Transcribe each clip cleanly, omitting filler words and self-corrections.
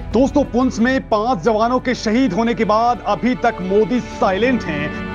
दोस्तों, पुंछ में 5 जवानों के शहीद होने के बाद अभी तक मोदी साइलेंट हैं।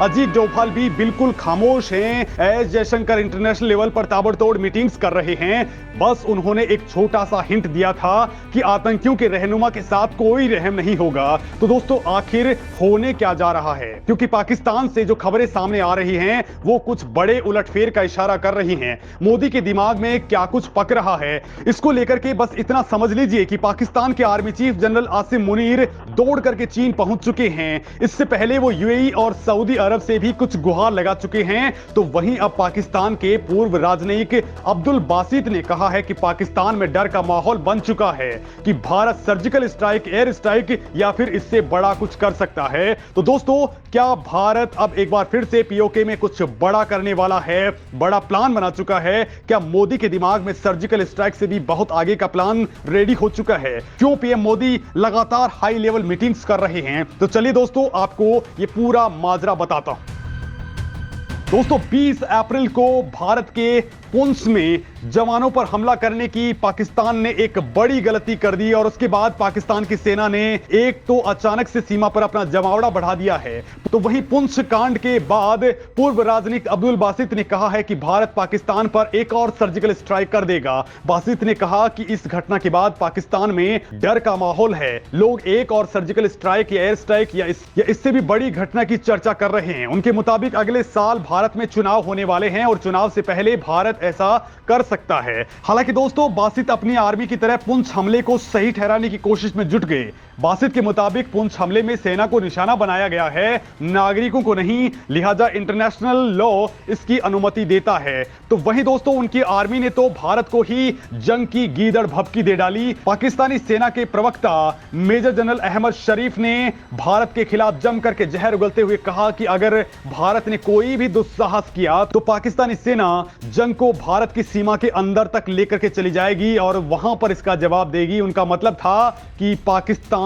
अजीत डोभाल भी बिल्कुल खामोश हैं। एस जयशंकर इंटरनेशनल लेवल पर ताबड़तोड़ मीटिंग्स कर रहे हैं। बस उन्होंने एक छोटा सा हिंट दिया था कि आतंकियों के रहनुमा के साथ कोई रहम नहीं होगा। तो दोस्तों, आखिर होने क्या जा रहा है? क्योंकि पाकिस्तान से जो खबरें सामने आ रही हैं वो कुछ बड़े उलटफेर का इशारा कर रही हैं। मोदी के दिमाग में क्या कुछ पक रहा है, इसको लेकर के बस इतना समझ लीजिए कि पाकिस्तान के army chief general Asim Munir दौड़ करके चीन पहुंच चुके हैं। इससे पहले वो यूएई और सऊदी अरब से भी कुछ गुहार लगा चुके हैं। तो वहीं अब पाकिस्तान के पूर्व राजनयिक अब्दुल बासित ने कहा है कि पाकिस्तान में डर का माहौल बन चुका है कि Bharat surgical strike, air strike या फिर इससे बड़ा कुछ कर सकता है। तो दोस्तों, क्या भारत अब एक बार फिर से पीओके में कुछ बड़ा करने वाला है? बड़ा प्लान बना चुका है? क्या मोदी के दिमाग में सर्जिकल स्ट्राइक से भी बहुत आगे का प्लान रेडी हो चुका है? क्यों पीएम मोदी लगातार हाई लेवल मीटिंग्स कर रहे हैं? तो चलिए दोस्तों, आपको यह पूरा माजरा बताता हूं। दोस्तों, 20 अप्रैल को भारत के पुंछ में जवानों पर हमला करने की पाकिस्तान ने एक बड़ी गलती कर दी और उसके बाद पाकिस्तान की सेना ने एक तो अचानक से सीमा पर अपना जमावड़ा बढ़ा दिया है। तो वहीं पुंछ कांड के बाद पूर्व राजनयिक अब्दुल बासित ने कहा है कि भारत पाकिस्तान पर एक और सर्जिकल स्ट्राइक कर देगा। बासित ने कहा कि इस घटना के बाद पाकिस्तान में डर का माहौल है। लोग एक और सर्जिकल स्ट्राइक या एयर स्ट्राइक या इससे भी बड़ी घटना की चर्चा कर रहे हैं। उनके मुताबिक अगले साल भारत में चुनाव होने वाले हैं और चुनाव से पहले भारत ऐसा कर सकता है। हालांकि दोस्तों, बासित अपनी आर्मी की तरह पुंछ हमले को सही ठहराने की कोशिश में जुट गए। बासित के मुताबिक पुंछ हमले में सेना को निशाना बनाया गया है, नागरिकों को नहीं, लिहाजा इंटरनेशनल लॉ इसकी अनुमति देता है। तो वहीं दोस्तों, उनकी आर्मी ने तो भारत को ही जंग की गीदड़ भभकी दे डाली। पाकिस्तानी सेना के प्रवक्ता मेजर जनरल अहमद शरीफ ने भारत के खिलाफ जम करके जहर उगलते हुए कहा कि अगर भारत ने कोई भी दुस्साहस किया तो पाकिस्तानी सेना जंग को भारत की सीमा के अंदर तक लेकर के चली जाएगी और वहां पर इसका जवाब देगी। उनका मतलब था कि पाकिस्तान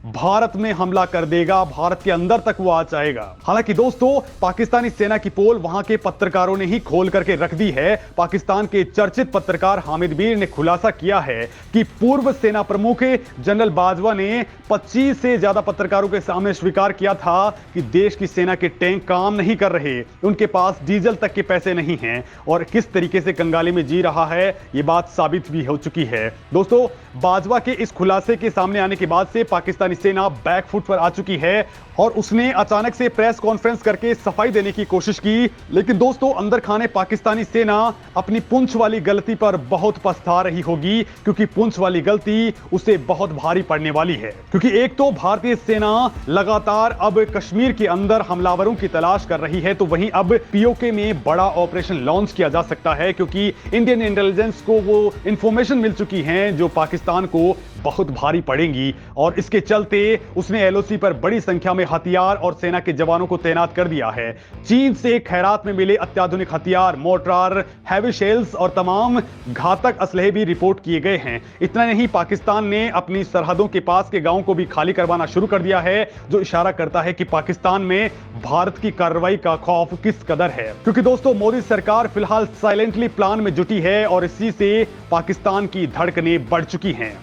भारत में हमला कर देगा, भारत के अंदर तक वो आ जाएगा। हालांकि दोस्तों, पाकिस्तानी सेना की पोल वहां के पत्रकारों ने ही खोल करके रख दी है। पाकिस्तान के चर्चित पत्रकार हामिद मीर ने खुलासा किया है कि पूर्व सेना प्रमुख जनरल बाजवा ने 25 से ज्यादा पत्रकारों के सामने स्वीकार किया था कि देश की सेना के टैंक काम नहीं कर रहे, उनके पास डीजल तक के पैसे नहीं हैं और किस तरीके से कंगाली में जी रहा है, यह बात साबित भी हो चुकी है। दोस्तों, बाजवा के इस खुलासे के सामने आने के बाद से पाकिस्तानी सेना बैकफुट पर आ चुकी है और उसने अचानक से प्रेस कॉन्फ्रेंस करके सफाई देने की कोशिश की। लेकिन दोस्तों, अंदर खाने पाकिस्तानी सेना अपनी पुंछ वाली गलती पर बहुत पछता रही होगी, क्योंकि पुंछ वाली गलती उसे बहुत भारी पड़ने वाली है। क्योंकि एक तो भारतीय सेना लगातार अब कश्मीर के अंदर हमलावरों की तलाश कर रही है, तो वहीं अब पीओके में बड़ा ऑपरेशन लॉन्च किया जा सकता है, क्योंकि इंडियन इंटेलिजेंस को वो इंफॉर्मेशन मिल चुकी है जो पाकिस्तान को बहुत भारी पड़ेंगी और इसके चलते उसने एलओसी पर बड़ी संख्या में हथियार और सेना के जवानों को तैनात कर दिया है। चीन से खैरात में मिले अत्याधुनिक हथियार, मोर्टार, हैवी शेल्स और तमाम घातक असलहे भी रिपोर्ट किए गए हैं। इतना नहीं, पाकिस्तान ने अपनी सरहदों के पास के गांवों को भी खाली करवाना शुरू कर दिया है, जो इशारा करता है कि पाकिस्तान में भारत की कार्रवाई का खौफ किस कदर है। क्योंकि दोस्तों, मोदी सरकार फिलहाल साइलेंटली प्लान में जुटी है और इसी से पाकिस्तान की धड़कनें बढ़ चुकी हैं।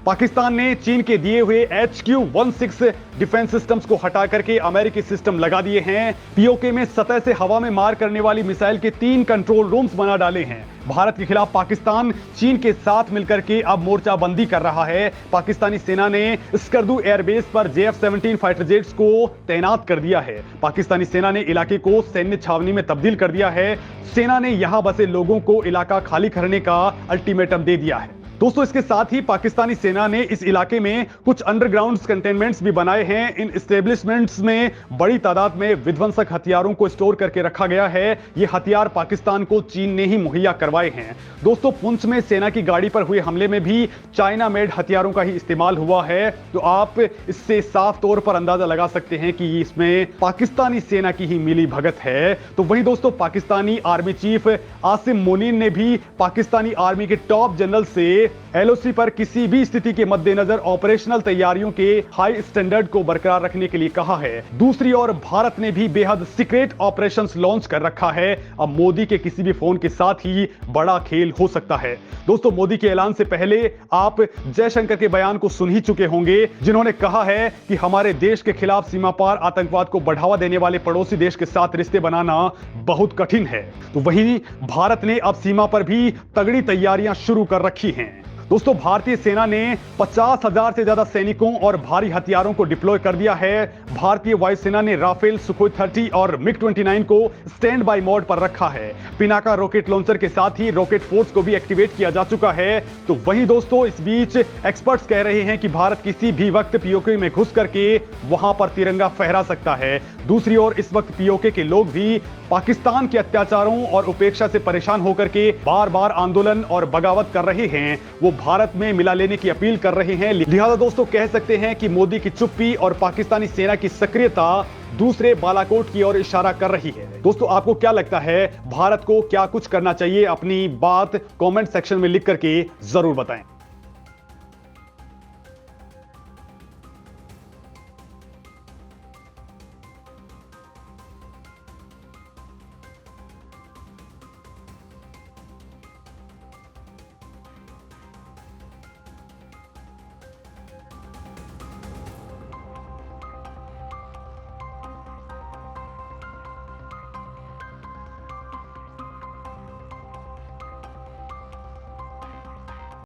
पाकिस्तान ने चीन के दिए हुए HQ-16 डिफेंस सिस्टम्स को हटा करके अमेरिकी सिस्टम लगा दिए हैं। पीओके में सतह से हवा में मार करने वाली मिसाइल के 3 कंट्रोल रूम्स बना डाले हैं। भारत के खिलाफ पाकिस्तान चीन के साथ मिलकर के अब मोर्चाबंदी कर रहा है। पाकिस्तानी सेना ने स्कर्दू एयरबेस पर JF-17 फाइटर जेट्स को तैनात कर दिया है। पाकिस्तानी सेना ने इलाके को सैन्य छावनी में तब्दील कर दिया है। सेना ने यहां बसे लोगों को इलाका खाली करने का अल्टीमेटम दे दिया है। दोस्तों, इसके साथ ही पाकिस्तानी सेना ने इस इलाके में कुछ अंडरग्राउंड कंटेनमेंट्स भी बनाए हैं। इन एस्टेब्लिशमेंट्स में बड़ी तादाद में विध्वंसक हथियारों को स्टोर करके रखा गया है। ये हथियार पाकिस्तान को चीन ने ही मुहैया करवाए हैं। दोस्तों, पुंछ में सेना की गाड़ी पर हुए हमले में भी चाइना मेड हथियारों का ही इस्तेमाल हुआ है। तो आप इससे साफ तौर पर अंदाजा लगा सकते हैं कि इसमें पाकिस्तानी सेना की ही मिली भगत है। तो वहीं दोस्तों, पाकिस्तानी आर्मी चीफ आसिम मुनीर ने भी पाकिस्तानी आर्मी के टॉप जनरल से एलओसी पर किसी भी स्थिति के मद्देनजर ऑपरेशनल तैयारियों के हाई स्टैंडर्ड को बरकरार रखने के लिए कहा है। दूसरी ओर भारत ने भी बेहद सीक्रेट ऑपरेशंस लॉन्च कर रखा है। अब मोदी के किसी भी फोन के साथ ही बड़ा खेल हो सकता है। दोस्तों, मोदी के ऐलान से पहले आप जयशंकर के बयान को सुन ही चुके होंगे, जिन्होंने कहा है कि हमारे देश के खिलाफ सीमा पार आतंकवाद को बढ़ावा देने वाले पड़ोसी देश के साथ रिश्ते बनाना बहुत कठिन है। तो वहीं भारत ने अब सीमा पर भी तगड़ी तैयारियां शुरू कर रखी हैं। दोस्तों, भारतीय सेना ने 50,000 से ज्यादा सैनिकों और भारी हथियारों को डिप्लॉय कर दिया है। भारतीय वायुसेना ने राफेल, सुखोई 30 और मिग 29 को स्टैंड बाय मोड पर रखा है। पिनाका रॉकेट लॉन्चर के साथ ही रॉकेट फोर्स को भी एक्टिवेट किया जा चुका है। तो वहीं दोस्तों, इस बीच एक्सपर्ट्स कह रहे हैं कि भारत किसी भी वक्त पीओके में घुस करके वहां पर तिरंगा फहरा सकता है। दूसरी ओर इस वक्त पीओके के लोग भी पाकिस्तान के अत्याचारों और उपेक्षा से परेशान होकर के बार बार आंदोलन और बगावत कर रहे हैं। वो भारत में मिला लेने की अपील कर रहे हैं। लिहाजा दोस्तों, कह सकते हैं कि मोदी की चुप्पी और पाकिस्तानी सेना की सक्रियता दूसरे बालाकोट की ओर इशारा कर रही है। दोस्तों, आपको क्या लगता है, भारत को क्या कुछ करना चाहिए? अपनी बात कमेंट सेक्शन में लिख करके जरूर बताएं।